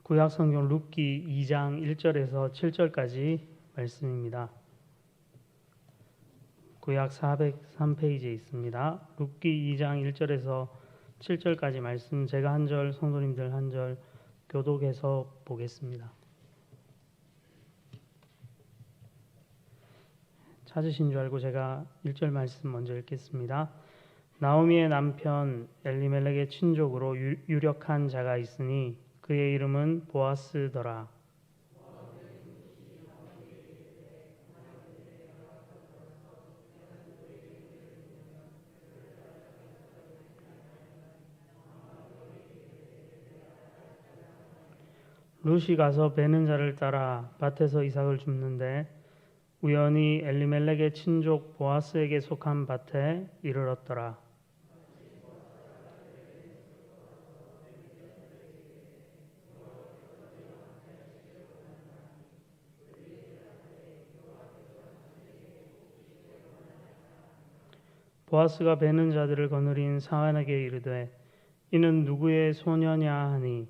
구약 성경 룻기 2장 1절에서 7절까지 말씀입니다. 구약 403페이지에 있습니다. 룻기 2장 1절에서 7절까지 말씀 제가 한 절, 성도님들 한 절 교독해서 보겠습니다. 찾으신 줄 알고 제가 1절 말씀 먼저 읽겠습니다. 나오미의 남편 엘리멜렉의 친족으로 유력한 자가 있으니 그의 이름은 보아스더라. 룻이 가서 베는 자를 따라 밭에서 이삭을 줍는데 우연히 엘리멜렉의 친족 보아스에게 속한 밭에 이르렀더라. 보아스가 베는 자들을 거느린 사환에게 이르되 이는 누구의 소녀냐 하니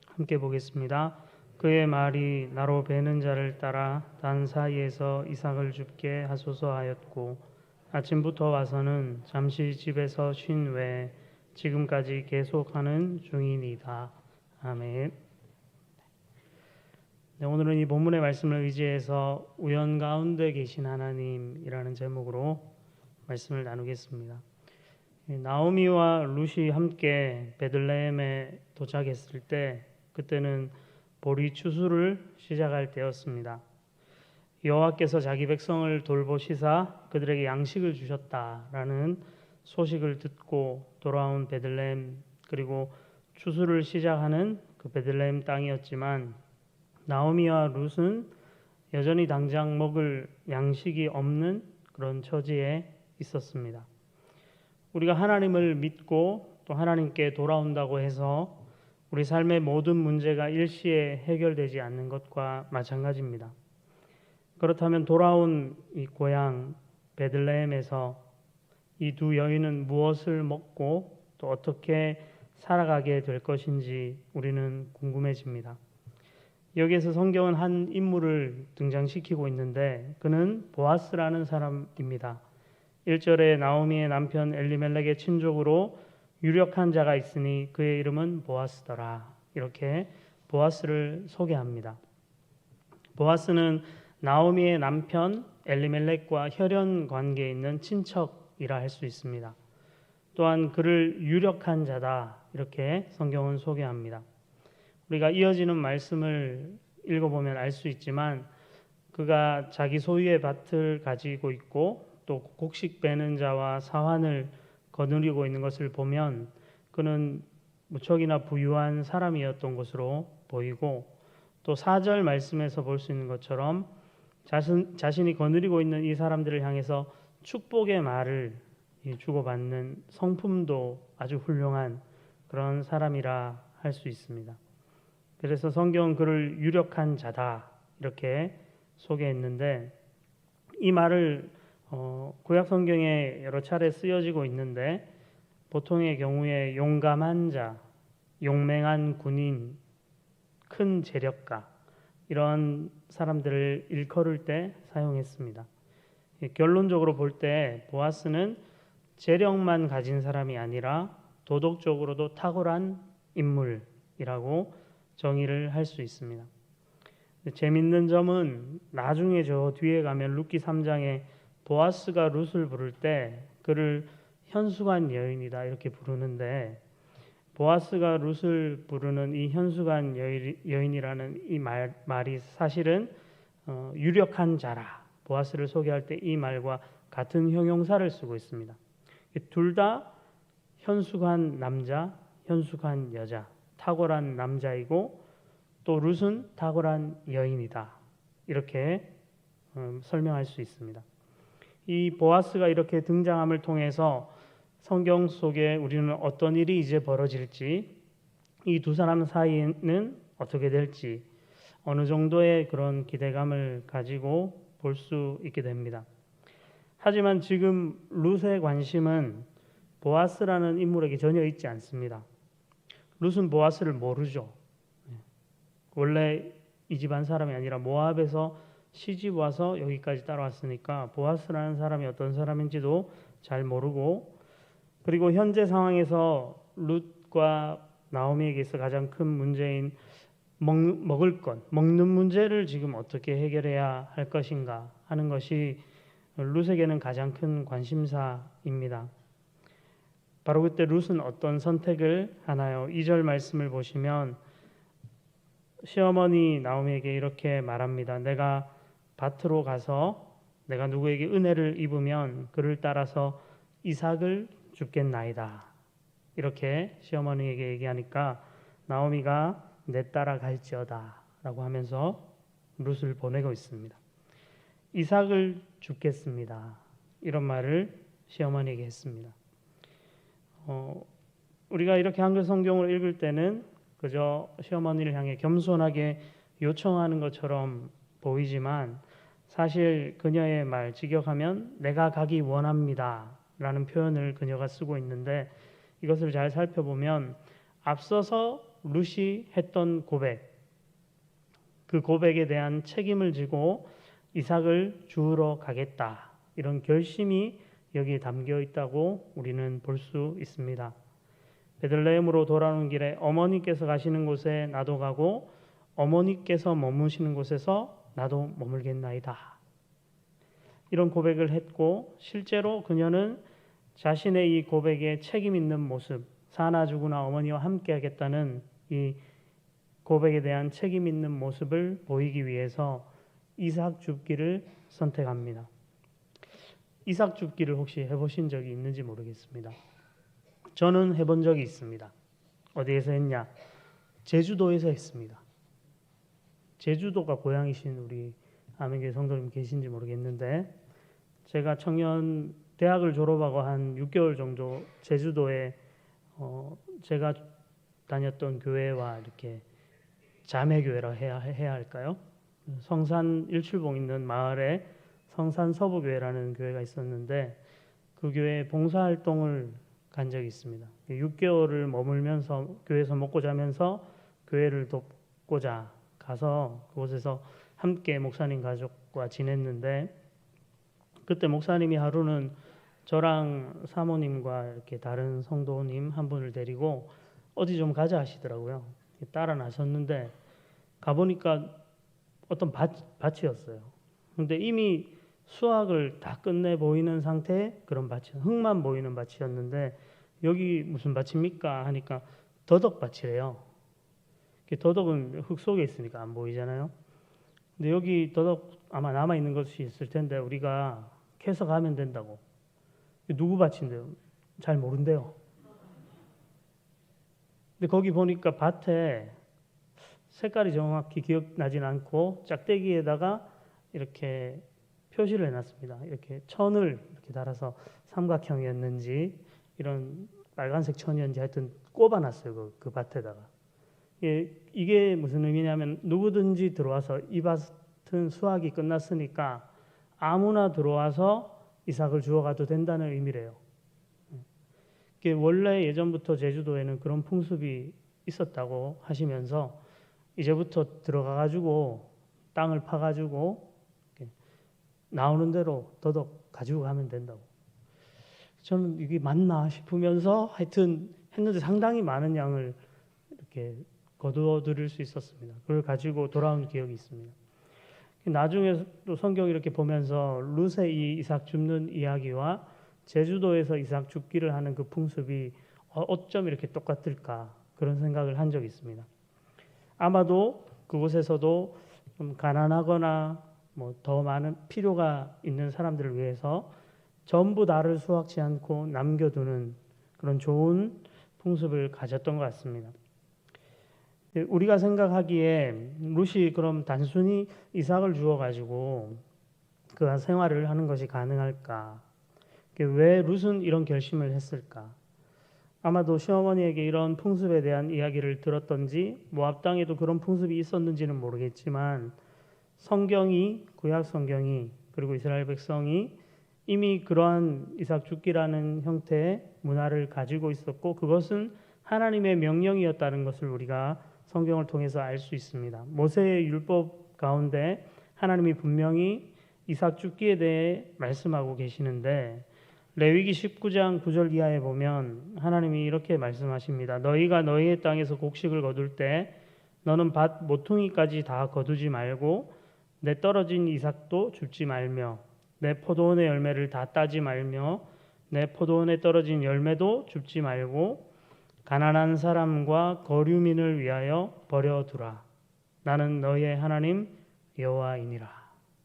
함께 보겠습니다. 그의 말이 나로 베는 자를 따라 단 사이에서 이삭을 줍게 하소서 하였고 아침부터 와서는 잠시 집에서 쉰 외에 지금까지 계속하는 중이니이다. 아멘. 네, 오늘은 이 본문의 말씀을 의지해서 우연 가운데 계신 하나님이라는 제목으로 말씀을 나누겠습니다. 나오미와 룻이 함께 베들레헴에 도착했을 때 그때는 보리 추수를 시작할 때였습니다. 여호와께서 자기 백성을 돌보시사 그들에게 양식을 주셨다라는 소식을 듣고 돌아온 베들레헴, 그리고 추수를 시작하는 그 베들레헴 땅이었지만 나오미와 룻은 여전히 당장 먹을 양식이 없는 그런 처지에 있었습니다. 우리가 하나님을 믿고 또 하나님께 돌아온다고 해서 우리 삶의 모든 문제가 일시에 해결되지 않는 것과 마찬가지입니다. 그렇다면 돌아온 이 고향 베들레헴에서 이 두 여인은 무엇을 먹고 또 어떻게 살아가게 될 것인지 우리는 궁금해집니다. 여기에서 성경은 한 인물을 등장시키고 있는데 그는 보아스라는 사람입니다. 1절에 나오미의 남편 엘리멜렉의 친족으로 유력한 자가 있으니 그의 이름은 보아스더라. 이렇게 보아스를 소개합니다. 보아스는 나오미의 남편 엘리멜렉과 혈연 관계에 있는 친척이라 할 수 있습니다. 또한 그를 유력한 자다. 이렇게 성경은 소개합니다. 우리가 이어지는 말씀을 읽어보면 알 수 있지만 그가 자기 소유의 밭을 가지고 있고 또 곡식 베는 자와 사환을 거느리고 있는 것을 보면 그는 무척이나 부유한 사람이었던 것으로 보이고 또 4절 말씀에서 볼 수 있는 것처럼 자신이 거느리고 있는 이 사람들을 향해서 축복의 말을 주고받는 성품도 아주 훌륭한 그런 사람이라 할 수 있습니다. 그래서 성경은 그를 유력한 자다 이렇게 소개했는데 이 말을 구약 성경에 여러 차례 쓰여지고 있는데 보통의 경우에 용감한 자, 용맹한 군인, 큰 재력가 이런 사람들을 일컬을 때 사용했습니다. 결론적으로 볼 때 보아스는 재력만 가진 사람이 아니라 도덕적으로도 탁월한 인물이라고 정의를 할 수 있습니다. 재밌는 점은 나중에 저 뒤에 가면 룻기 3장에 보아스가 룻을 부를 때 그를 현수간 여인이다 이렇게 부르는데 보아스가 룻을 부르는 이 현수간 여인이라는 이 말이 사실은 유력한 자라 보아스를 소개할 때 이 말과 같은 형용사를 쓰고 있습니다. 둘 다 현수간 남자, 현수간 여자, 탁월한 남자이고 또 룻은 탁월한 여인이다 이렇게 설명할 수 있습니다. 이 보아스가 이렇게 등장함을 통해서 성경 속에 우리는 어떤 일이 이제 벌어질지, 이 두 사람 사이는 어떻게 될지 어느 정도의 그런 기대감을 가지고 볼 수 있게 됩니다. 하지만 지금 룻의 관심은 보아스라는 인물에게 전혀 있지 않습니다. 룻은 보아스를 모르죠. 원래 이 집안 사람이 아니라 모압에서 시집 와서 여기까지 따라왔으니까 보아스라는 사람이 어떤 사람인지도 잘 모르고, 그리고 현재 상황에서 룻과 나오미에게서 가장 큰 문제인 먹을 것, 먹는 문제를 지금 어떻게 해결해야 할 것인가 하는 것이 룻에게는 가장 큰 관심사입니다. 바로 그때 룻은 어떤 선택을 하나요? 2절 말씀을 보시면 시어머니 나오미에게 이렇게 말합니다. 내가 밭으로 가서 내가 누구에게 은혜를 입으면 그를 따라서 이삭을 줍겠나이다. 이렇게 시어머니에게 얘기하니까 나오미가 내 따라 갈지어다 라고 하면서 룻을 보내고 있습니다. 이삭을 줍겠습니다. 이런 말을 시어머니에게 했습니다. 우리가 이렇게 한글 성경을 읽을 때는 그저 시어머니를 향해 겸손하게 요청하는 것처럼 보이지만 사실 그녀의 말 직역하면 내가 가기 원합니다 라는 표현을 그녀가 쓰고 있는데, 이것을 잘 살펴보면 앞서서 룻이 했던 고백, 그 고백에 대한 책임을 지고 이삭을 주우러 가겠다, 이런 결심이 여기에 담겨 있다고 우리는 볼 수 있습니다. 베들레헴으로 돌아오는 길에 어머니께서 가시는 곳에 나도 가고 어머니께서 머무시는 곳에서 나도 머물겠나이다. 이런 고백을 했고, 실제로 그녀는 자신의 이 고백에 책임 있는 모습, 사나 죽으나 어머니와 함께 하겠다는 이 고백에 대한 책임 있는 모습을 보이기 위해서 이삭 줍기를 선택합니다. 이삭 줍기를 혹시 해보신 적이 있는지 모르겠습니다. 저는 해본 적이 있습니다. 어디에서 했냐? 제주도에서 했습니다. 제주도가 고향이신 우리 아멘교회 성도님 계신지 모르겠는데, 제가 청년 대학을 졸업하고 한 6개월 정도 제주도에 제가 다녔던 교회와 이렇게 자매교회라 해야 할까요? 성산 일출봉 있는 마을에 성산 서부교회라는 교회가 있었는데 그 교회에 봉사활동을 간 적이 있습니다. 6개월을 머물면서 교회에서 먹고 자면서 교회를 돕고자 가서 그곳에서 함께 목사님 가족과 지냈는데, 그때 목사님이 하루는 저랑 사모님과 이렇게 다른 성도님 한 분을 데리고 어디 좀 가자 하시더라고요. 따라 나섰는데 가보니까 어떤 밭이었어요. 근데 이미 수확을 다 끝내 보이는 상태의 그런 밭이, 흙만 보이는 밭이었는데 여기 무슨 밭입니까? 하니까 더덕밭이래요. 더덕은 흙 속에 있으니까 안 보이잖아요. 근데 여기 더덕 아마 남아있는 것이 있을 텐데 우리가 캐서 가면 된다고. 누구 밭인데요? 잘 모른대요. 근데 거기 보니까 밭에 색깔이 정확히 기억나진 않고 짝대기에다가 이렇게 표시를 해놨습니다. 이렇게 천을 이렇게 달아서 삼각형이었는지 이런 빨간색 천이었는지 하여튼 꼽아놨어요. 그 밭에다가. 이게 무슨 의미냐면 누구든지 들어와서 이 밭은 수확이 끝났으니까 아무나 들어와서 이삭을 주워가도 된다는 의미래요. 원래 예전부터 제주도에는 그런 풍습이 있었다고 하시면서 이제부터 들어가가지고 땅을 파가지고 나오는 대로 더덕 가지고 가면 된다고. 저는 이게 맞나 싶으면서 하여튼 했는데 상당히 많은 양을 이렇게 거두어 들일 수 있었습니다. 그걸 가지고 돌아온 기억이 있습니다. 나중에 또 성경 이렇게 보면서 룻의 이 이삭 줍는 이야기와 제주도에서 이삭 줍기를 하는 그 풍습이 어쩜 이렇게 똑같을까 그런 생각을 한 적이 있습니다. 아마도 그곳에서도 좀 가난하거나 뭐 더 많은 필요가 있는 사람들을 위해서 전부 다를 수확지 않고 남겨두는 그런 좋은 풍습을 가졌던 것 같습니다. 우리가 생각하기에 룻이 그럼 단순히 이삭을 주어가지고 그 생활을 하는 것이 가능할까? 왜 룻은 이런 결심을 했을까? 아마도 시어머니에게 이런 풍습에 대한 이야기를 들었던지 모압 땅에도 그런 풍습이 있었는지는 모르겠지만 성경이, 구약 성경이, 그리고 이스라엘 백성이 이미 그러한 이삭 죽기라는 형태의 문화를 가지고 있었고 그것은 하나님의 명령이었다는 것을 우리가 성경을 통해서 알 수 있습니다. 모세의 율법 가운데 하나님이 분명히 이삭 죽기에 대해 말씀하고 계시는데 레위기 19장 9절 이하에 보면 하나님이 이렇게 말씀하십니다. 너희가 너희의 땅에서 곡식을 거둘 때 너는 밭 모퉁이까지 다 거두지 말고 내 떨어진 이삭도 줍지 말며 내 포도원의 열매를 다 따지 말며 내 포도원에 떨어진 열매도 줍지 말고 가난한 사람과 거류민을 위하여 버려두라. 나는 너희의 하나님 여호와이니라.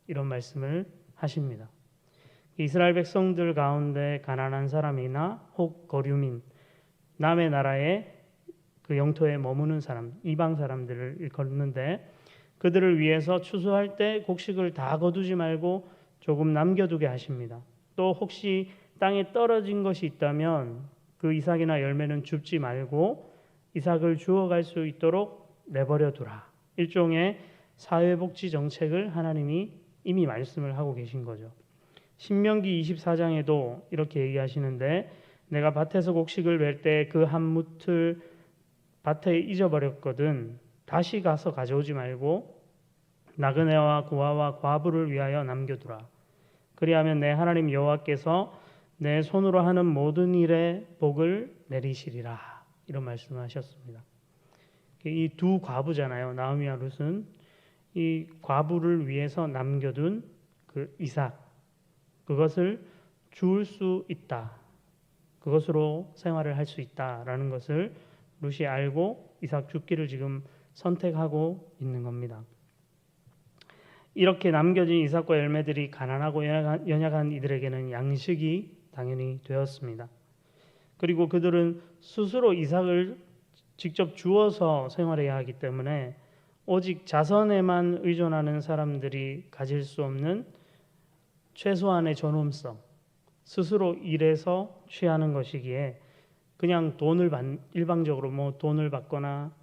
이런 말씀을 하십니다. 이스라엘 백성들 가운데 가난한 사람이나 혹 거류민, 남의 나라에 그 영토에 머무는 사람, 이방 사람들을 일컫는데 그들을 위해서 추수할 때 곡식을 다 거두지 말고 조금 남겨두게 하십니다. 또 혹시 땅에 떨어진 것이 있다면 그 이삭이나 열매는 줍지 말고 이삭을 주워갈 수 있도록 내버려 두라. 일종의 사회복지 정책을 하나님이 이미 말씀을 하고 계신 거죠. 신명기 24장에도 이렇게 얘기하시는데 내가 밭에서 곡식을 멜 때 그 한 뭇을 밭에 잊어버렸거든 다시 가서 가져오지 말고 나그네와 고아와 과부를 위하여 남겨두라. 그리하면 내 하나님 여호와께서 내 손으로 하는 모든 일에 복을 내리시리라. 이런 말씀을 하셨습니다. 이 두 과부잖아요. 나오미와 룻은 이 과부를 위해서 남겨둔 그 이삭 그것을 주울 수 있다. 그것으로 생활을 할 수 있다라는 것을 룻이 알고 이삭 죽기를 지금 선택하고 있는 겁니다. 이렇게 남겨진 이삭과 열매들이 가난하고 연약한 이들에게는 양식이 당연히 되었습니다. 그리고 그들은 스스로 이삭을 직접 주어서 생활해야 하기 때문에 오직 자선에만 의존하는 사람들이 가질 수 없는 최소한의 존엄성, 스스로 일해서 취하는 것이기에 그냥 일방적으로 돈을 받거나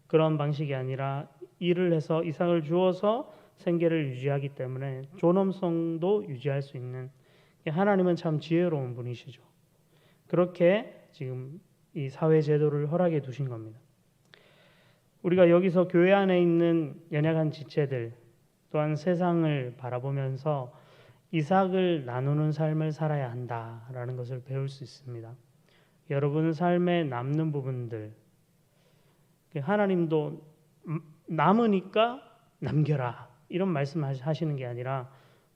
그런 방식이 아니라 일을 해서 이삭을 주어서 생계를 유지하기 때문에 존엄성도 유지할 수 있는 하나님은 참 지혜로운 분이시죠. 그렇게 지금 이 사회 제도를 허락해 두신 겁니다. 우리가 여기서 교회 안에 있는 연약한 지체들 또한 세상을 바라보면서 이삭을 나누는 삶을 살아야 한다라는 것을 배울 수 있습니다. 여러분 삶에 남는 부분들 하나님도 남으니까 남겨라 이런 말씀하시는 게 아니라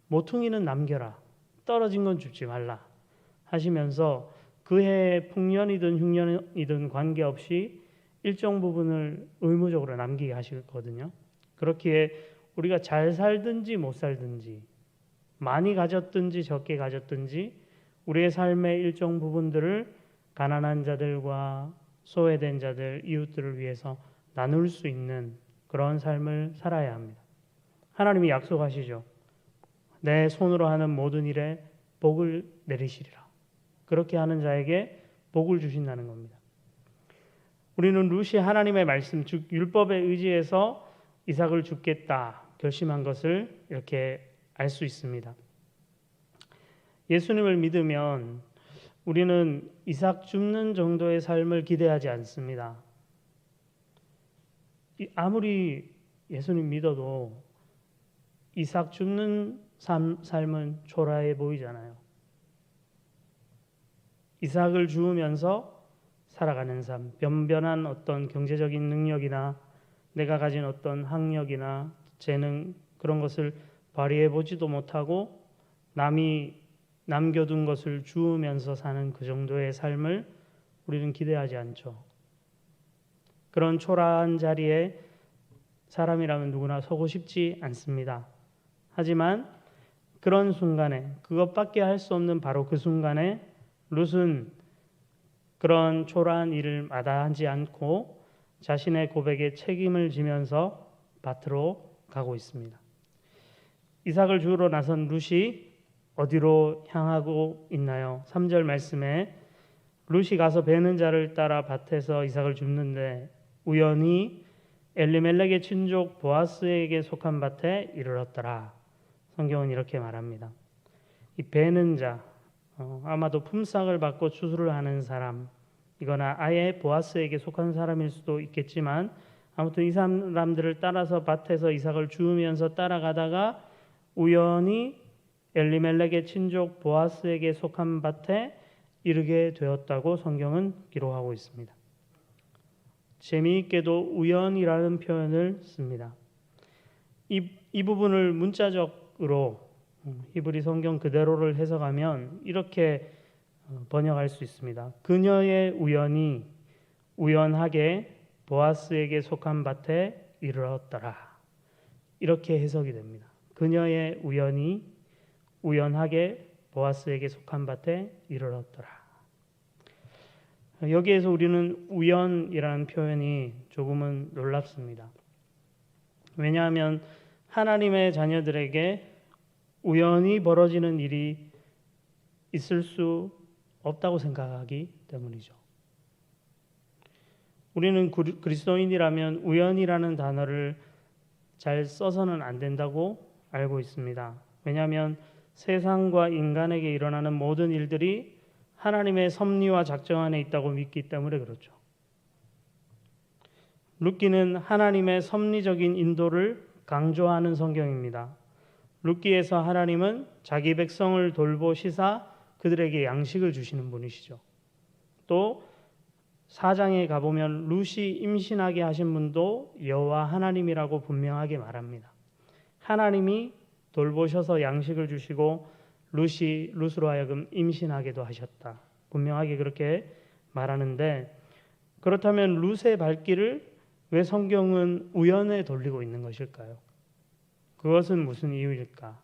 모퉁이는 남겨라 떨어진 건 줍지 말라 하시면서 그해 풍년이든 흉년이든 관계없이 일정 부분을 의무적으로 남기게 하시거든요. 그렇기에 우리가 잘 살든지 못 살든지 많이 가졌든지 적게 가졌든지 우리의 삶의 일정 부분들을 가난한 자들과 소외된 자들, 이웃들을 위해서 나눌 수 있는 그런 삶을 살아야 합니다. 하나님이 약속하시죠. 내 손으로 하는 모든 일에 복을 내리시리라. 그렇게 하는 자에게 복을 주신다는 겁니다. 우리는 룻이 하나님의 말씀, 즉 율법에 의지해서 이삭을 줍겠다 결심한 것을 이렇게 알 수 있습니다. 예수님을 믿으면 우리는 이삭 줍는 정도의 삶을 기대하지 않습니다. 아무리 예수님 믿어도 이삭 줍는 삶은 초라해 보이잖아요. 이삭을 주우면서 살아가는 삶, 변변한 어떤 경제적인 능력이나 내가 가진 어떤 학력이나 재능 그런 것을 발휘해 보지도 못하고 남이 남겨둔 것을 주우면서 사는 그 정도의 삶을 우리는 기대하지 않죠. 그런 초라한 자리에 사람이라면 누구나 서고 싶지 않습니다. 하지만 그런 순간에 그것밖에 할 수 없는 바로 그 순간에 룻은 그런 초라한 일을 마다하지 않고 자신의 고백에 책임을 지면서 밭으로 가고 있습니다. 이삭을 주우러 나선 룻이 어디로 향하고 있나요? 3절 말씀에 룻이 가서 베는 자를 따라 밭에서 이삭을 줍는데 우연히 엘리멜렉의 친족 보아스에게 속한 밭에 이르렀더라. 성경은 이렇게 말합니다. 이 베는 자, 아마도 품삯을 받고 추수를 하는 사람, 이거나 아예 보아스에게 속한 사람일 수도 있겠지만 아무튼 이 사람들을 따라서 밭에서 이삭을 주우면서 따라가다가 우연히 엘리멜렉의 친족 보아스에게 속한 밭에 이르게 되었다고 성경은 기록하고 있습니다. 재미있게도 우연이라는 표현을 씁니다. 이 부분을 문자적으로 히브리 성경 그대로를 해석하면 이렇게 번역할 수 있습니다. 그녀의 우연이 우연하게 보아스에게 속한 밭에 이르렀더라. 이렇게 해석이 됩니다. 그녀의 우연이 우연하게 보아스에게 속한 밭에 이르렀더라. 여기에서 우리는 우연이라는 표현이 조금은 놀랍습니다. 왜냐하면 하나님의 자녀들에게 우연히 벌어지는 일이 있을 수 없다고 생각하기 때문이죠. 우리는 그리스도인이라면 우연이라는 단어를 잘 써서는 안 된다고 알고 있습니다. 왜냐하면 세상과 인간에게 일어나는 모든 일들이 하나님의 섭리와 작정 안에 있다고 믿기 때문에 그렇죠. 룻기는 하나님의 섭리적인 인도를 강조하는 성경입니다. 룻기에서 하나님은 자기 백성을 돌보시사 그들에게 양식을 주시는 분이시죠. 또 4장에 가보면 룻이 임신하게 하신 분도 여호와 하나님이라고 분명하게 말합니다. 하나님이 돌보셔서 양식을 주시고 룻으로 하여금 임신하게도 하셨다. 분명하게 그렇게 말하는데, 그렇다면 룻의 발길을 왜 성경은 우연에 돌리고 있는 것일까요? 그것은 무슨 이유일까?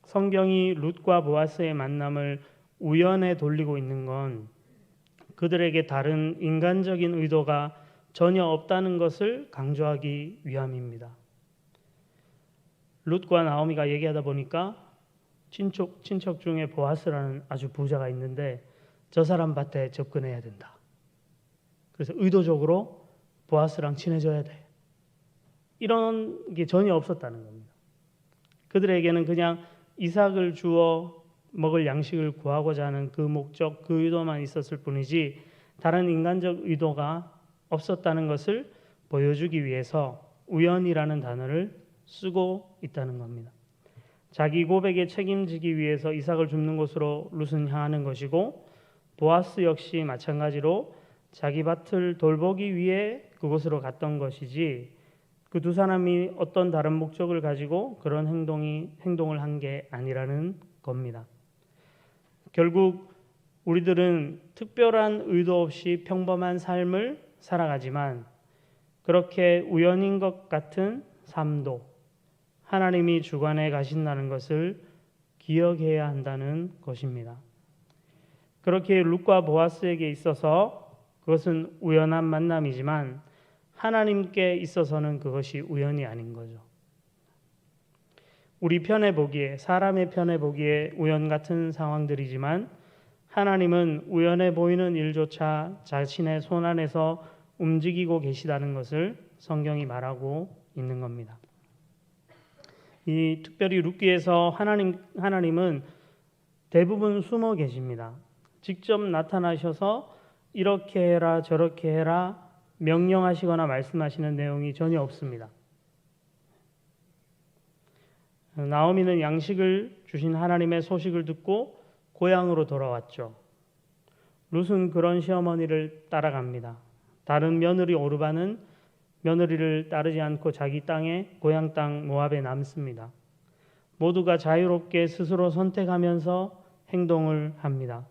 성경이 룻과 보아스의 만남을 우연에 돌리고 있는 건 그들에게 다른 인간적인 의도가 전혀 없다는 것을 강조하기 위함입니다. 룻과 나오미가 얘기하다 보니까 친척 중에 보아스라는 아주 부자가 있는데 저 사람 밭에 접근해야 된다. 그래서 의도적으로 보아스랑 친해져야 돼. 이런 게 전혀 없었다는 겁니다. 그들에게는 그냥 이삭을 주어 먹을 양식을 구하고자 하는 그 목적, 그 의도만 있었을 뿐이지 다른 인간적 의도가 없었다는 것을 보여주기 위해서 우연이라는 단어를 쓰고 있다는 겁니다. 자기 고백에 책임지기 위해서 이삭을 줍는 곳으로 룻은 향하는 것이고, 보아스 역시 마찬가지로 자기 밭을 돌보기 위해 그곳으로 갔던 것이지 그 두 사람이 어떤 다른 목적을 가지고 그런 행동을 한 게 아니라는 겁니다. 결국 우리들은 특별한 의도 없이 평범한 삶을 살아가지만 그렇게 우연인 것 같은 삶도 하나님이 주관해 가신다는 것을 기억해야 한다는 것입니다. 그렇게 룻과 보아스에게 있어서 그것은 우연한 만남이지만 하나님께 있어서는 그것이 우연이 아닌 거죠. 우리 편에 보기에, 사람의 편에 보기에 우연 같은 상황들이지만 하나님은 우연해 보이는 일조차 자신의 손 안에서 움직이고 계시다는 것을 성경이 말하고 있는 겁니다. 이 특별히 룻기에서 하나님은 대부분 숨어 계십니다. 직접 나타나셔서 이렇게 해라 저렇게 해라 명령하시거나 말씀하시는 내용이 전혀 없습니다. 나오미는 양식을 주신 하나님의 소식을 듣고 고향으로 돌아왔죠. 룻은 그런 시어머니를 따라갑니다. 다른 며느리 오르바는 며느리를 따르지 않고 자기 땅에, 고향 땅 모압에 남습니다. 모두가 자유롭게 스스로 선택하면서 행동을 합니다.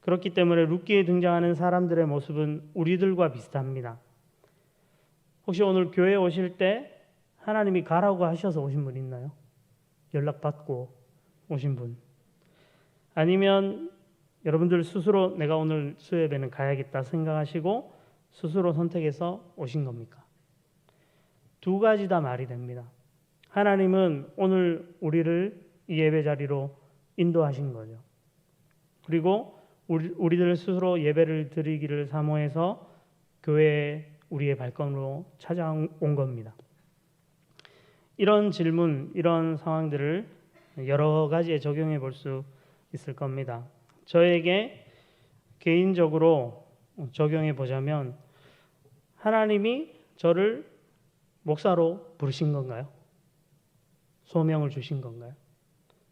그렇기 때문에 룻기에 등장하는 사람들의 모습은 우리들과 비슷합니다. 혹시 오늘 교회에 오실 때 하나님이 가라고 하셔서 오신 분 있나요? 연락받고 오신 분. 아니면 여러분들 스스로 내가 오늘 수요예배는 가야겠다 생각하시고 스스로 선택해서 오신 겁니까? 두 가지 다 말이 됩니다. 하나님은 오늘 우리를 이 예배 자리로 인도하신 거죠. 그리고 우리들 스스로 예배를 드리기를 사모해서 교회에 우리의 발걸음으로 찾아온 겁니다. 이런 질문, 이런 상황들을 여러 가지에 적용해 볼 수 있을 겁니다. 저에게 개인적으로 적용해 보자면 하나님이 저를 목사로 부르신 건가요? 소명을 주신 건가요?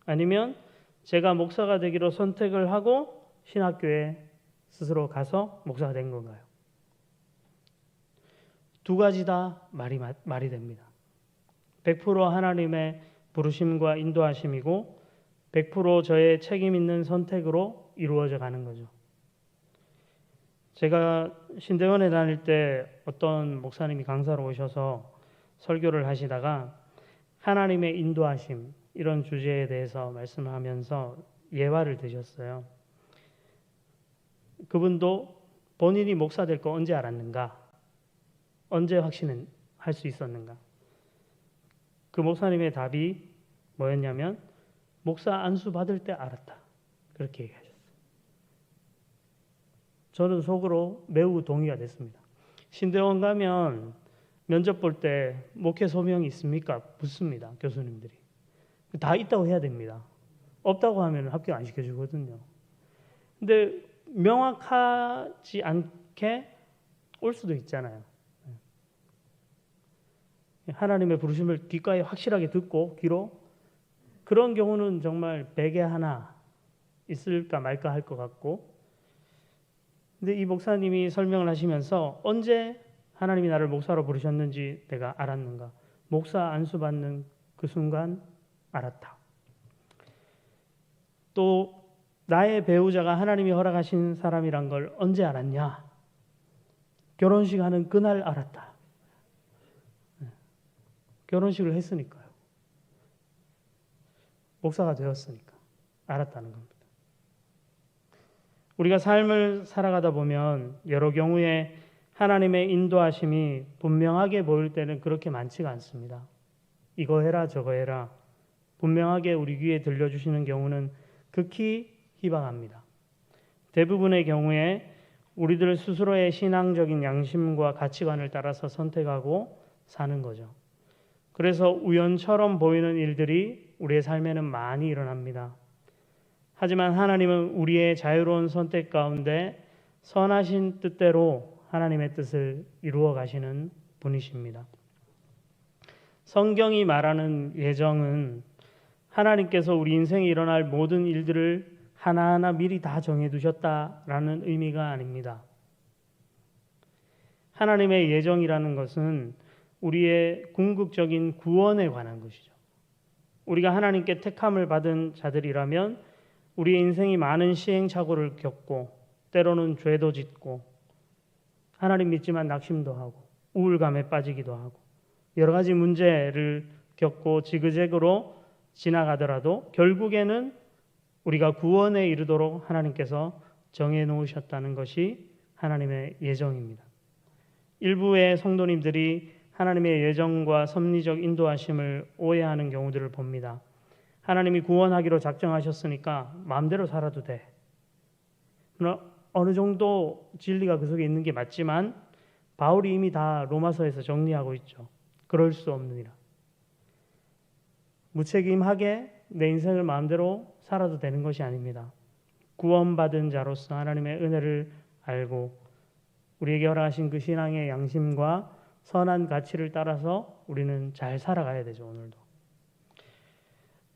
아니면 제가 목사가 되기로 선택을 하고 신학교에 스스로 가서 목사가 된 건가요? 두 가지 다 말이 됩니다. 100% 하나님의 부르심과 인도하심이고 100% 저의 책임 있는 선택으로 이루어져 가는 거죠. 제가 신대원에 다닐 때 어떤 목사님이 강사로 오셔서 설교를 하시다가 하나님의 인도하심 이런 주제에 대해서 말씀을 하면서 예화를 드셨어요. 그분도 본인이 목사 될 거 언제 알았는가? 언제 확신할 수 있었는가? 그 목사님의 답이 뭐였냐면 목사 안수 받을 때 알았다. 그렇게 얘기하셨어요. 저는 속으로 매우 동의가 됐습니다. 신대원 가면 면접 볼 때 목회 소명이 있습니까? 묻습니다. 교수님들이. 다 있다고 해야 됩니다. 없다고 하면 합격 안 시켜주거든요. 근데 명확하지 않게 올 수도 있잖아요. 하나님의 부르심을 귓가에 확실하게 듣고 귀로 그런 경우는 정말 100에 하나 있을까 말까 할 것 같고, 근데 이 목사님이 설명을 하시면서 언제 하나님이 나를 목사로 부르셨는지 내가 알았는가? 목사 안수 받는 그 순간 알았다. 또 나의 배우자가 하나님이 허락하신 사람이란 걸 언제 알았냐? 결혼식 하는 그날 알았다. 결혼식을 했으니까요. 목사가 되었으니까 알았다는 겁니다. 우리가 삶을 살아가다 보면 여러 경우에 하나님의 인도하심이 분명하게 보일 때는 그렇게 많지가 않습니다. 이거 해라 저거 해라 분명하게 우리 귀에 들려주시는 경우는 극히 희박합니다. 대부분의 경우에 우리들 스스로의 신앙적인 양심과 가치관을 따라서 선택하고 사는 거죠. 그래서 우연처럼 보이는 일들이 우리의 삶에는 많이 일어납니다. 하지만 하나님은 우리의 자유로운 선택 가운데 선하신 뜻대로 하나님의 뜻을 이루어 가시는 분이십니다. 성경이 말하는 예정은 하나님께서 우리 인생에 일어날 모든 일들을 하나하나 미리 다 정해두셨다라는 의미가 아닙니다. 하나님의 예정이라는 것은 우리의 궁극적인 구원에 관한 것이죠. 우리가 하나님께 택함을 받은 자들이라면 우리의 인생이 많은 시행착오를 겪고 때로는 죄도 짓고 하나님 믿지만 낙심도 하고 우울감에 빠지기도 하고 여러 가지 문제를 겪고 지그재그로 지나가더라도 결국에는 우리가 구원에 이르도록 하나님께서 정해놓으셨다는 것이 하나님의 예정입니다. 일부의 성도님들이 하나님의 예정과 섭리적 인도하심을 오해하는 경우들을 봅니다. 하나님이 구원하기로 작정하셨으니까 마음대로 살아도 돼. 어느 정도 진리가 그 속에 있는 게 맞지만 바울이 이미 다 로마서에서 정리하고 있죠. 그럴 수 없느니라. 무책임하게 내 인생을 마음대로 살아도 되는 것이 아닙니다. 구원받은 자로서 하나님의 은혜를 알고 우리에게 허락하신 그 신앙의 양심과 선한 가치를 따라서 우리는 잘 살아가야 되죠. 오늘도.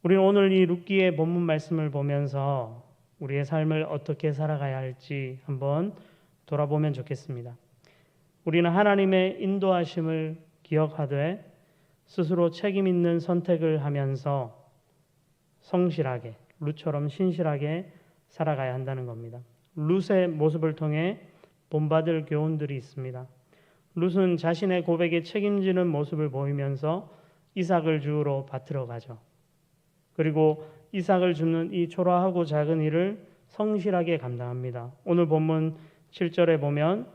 우리는 오늘 이 룻기의 본문 말씀을 보면서 우리의 삶을 어떻게 살아가야 할지 한번 돌아보면 좋겠습니다. 우리는 하나님의 인도하심을 기억하되 스스로 책임 있는 선택을 하면서 성실하게, 룻처럼 신실하게 살아가야 한다는 겁니다. 룻의 모습을 통해 본받을 교훈들이 있습니다. 룻은 자신의 고백에 책임지는 모습을 보이면서 이삭을 주우러 밭으로 가죠. 그리고 이삭을 줍는 이 초라하고 작은 일을 성실하게 감당합니다. 오늘 본문 7절에 보면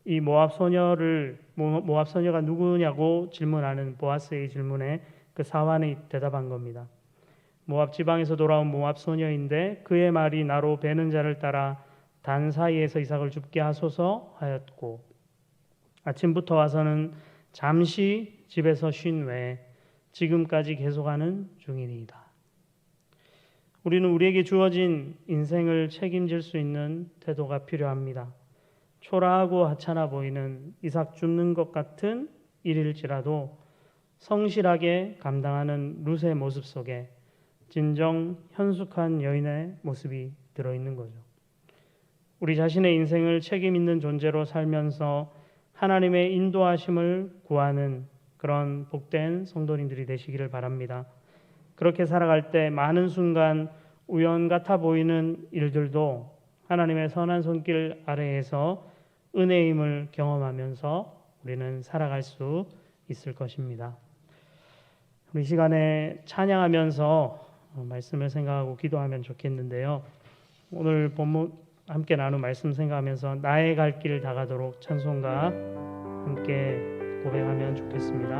이 모압 소녀가 누구냐고 질문하는 보아스의 질문에 그 사환이 대답한 겁니다. 모압 지방에서 돌아온 모압 소녀인데 그의 말이 나로 베는 자를 따라 단 사이에서 이삭을 줍게 하소서 하였고 아침부터 와서는 잠시 집에서 쉰 외에 지금까지 계속하는 중이니이다. 우리는 우리에게 주어진 인생을 책임질 수 있는 태도가 필요합니다. 초라하고 하찮아 보이는 이삭 줍는 것 같은 일일지라도 성실하게 감당하는 룻의 모습 속에 진정 현숙한 여인의 모습이 들어있는 거죠. 우리 자신의 인생을 책임 있는 존재로 살면서 하나님의 인도하심을 구하는 그런 복된 성도님들이 되시기를 바랍니다. 그렇게 살아갈 때 많은 순간 우연 같아 보이는 일들도 하나님의 선한 손길 아래에서 은혜임을 경험하면서 우리는 살아갈 수 있을 것입니다. 우리 시간에 찬양하면서 말씀을 생각하고 기도하면 좋겠는데요. 오늘 본문 함께 나눈 말씀 생각하면서 나의 갈 길 다가도록 찬송가 함께 고백하면 좋겠습니다.